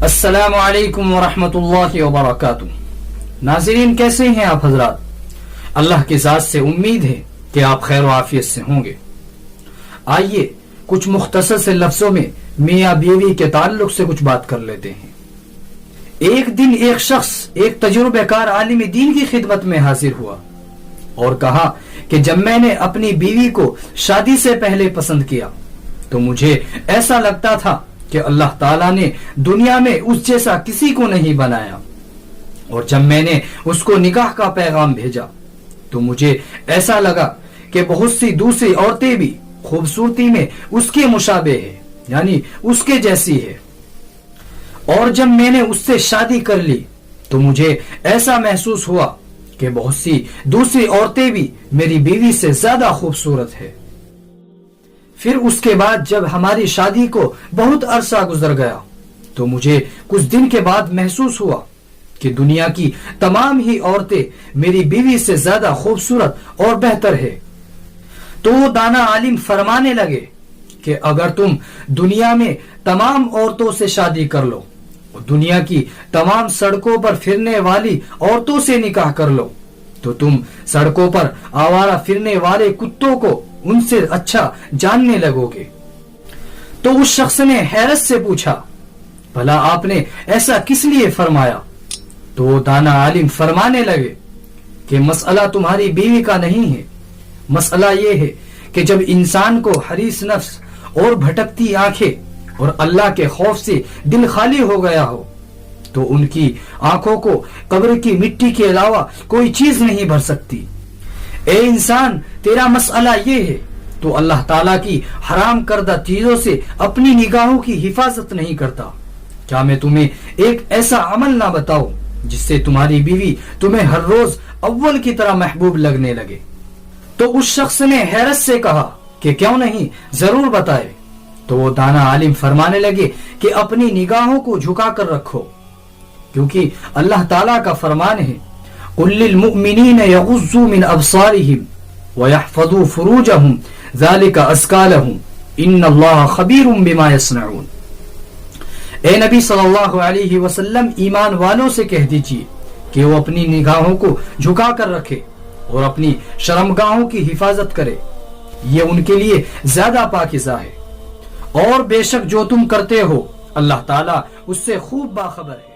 السلام علیکم ورحمۃ اللہ وبرکاتہ۔ ناظرین، کیسے ہیں آپ حضرات؟ اللہ کی ذات سے امید ہے کہ آپ خیر و عافیت سے ہوں گے۔ آئیے کچھ مختصر سے لفظوں میں میاں بیوی کے تعلق سے کچھ بات کر لیتے ہیں۔ ایک دن ایک شخص ایک تجربہ کار عالم دین کی خدمت میں حاضر ہوا اور کہا کہ جب میں نے اپنی بیوی کو شادی سے پہلے پسند کیا تو مجھے ایسا لگتا تھا کہ اللہ تعالیٰ نے دنیا میں اس جیسا کسی کو نہیں بنایا، اور جب میں نے اس کو نکاح کا پیغام بھیجا تو مجھے ایسا لگا کہ بہت سی دوسری عورتیں بھی خوبصورتی میں اس کے مشابہ ہے، یعنی اس کے جیسی ہے، اور جب میں نے اس سے شادی کر لی تو مجھے ایسا محسوس ہوا کہ بہت سی دوسری عورتیں بھی میری بیوی سے زیادہ خوبصورت ہے۔ پھر اس کے بعد جب ہماری شادی کو بہت عرصہ گزر گیا تو مجھے کچھ دن کے بعد محسوس ہوا کہ دنیا کی تمام ہی عورتیں میری بیوی سے زیادہ خوبصورت اور بہتر ہے۔ تو وہ دانا عالم فرمانے لگے کہ اگر تم دنیا میں تمام عورتوں سے شادی کر لو اور دنیا کی تمام سڑکوں پر پھرنے والی عورتوں سے نکاح کر لو تو تم سڑکوں پر آوارہ پھرنے والے کتوں کو ان سے اچھا جاننے لگو گے۔ تو اس شخص نے حیرت سے پوچھا، بھلا آپ نے ایسا کس لیے فرمایا؟ تو وہ دانا عالم فرمانے لگے کہ مسئلہ تمہاری بیوی کا نہیں ہے، مسئلہ یہ ہے کہ جب انسان کو حریص نفس اور بھٹکتی آنکھیں اور اللہ کے خوف سے دل خالی ہو گیا ہو تو ان کی آنکھوں کو قبر کی مٹی کے علاوہ کوئی چیز نہیں بھر سکتی۔ اے انسان، تیرا مسئلہ یہ ہے تو اللہ تعالیٰ کی حرام کردہ چیزوں سے اپنی نگاہوں کی حفاظت نہیں کرتا۔ کیا میں تمہیں ایک ایسا عمل نہ بتاؤں جس سے تمہاری بیوی تمہیں ہر روز اول کی طرح محبوب لگنے لگے؟ تو اس شخص نے حیرت سے کہا کہ کیوں نہیں، ضرور بتائے۔ تو وہ دانا عالم فرمانے لگے کہ اپنی نگاہوں کو جھکا کر رکھو، کیونکہ اللہ تعالیٰ کا فرمان ہے قُلْ لِلْمُؤْمِنِينَ يَغُضُّوا مِنْ أَبْصَارِهِمْ وَيَحْفَظُوا فُرُوجَهُمْ ذَلِكَ أَزْكَىٰ لَهُمْ إِنَّ اللَّهَ خَبِيرٌ بِمَا يَصْنَعُونَ۔ اے نبی صلی اللہ علیہ وسلم، ایمان والوں سے کہہ دیجئے کہ وہ اپنی نگاہوں کو جھکا کر رکھے اور اپنی شرمگاہوں کی حفاظت کرے، یہ ان کے لیے زیادہ پاکیزہ ہے، اور بے شک جو تم کرتے ہو اللہ تعالیٰ اس سے خوب باخبر ہے۔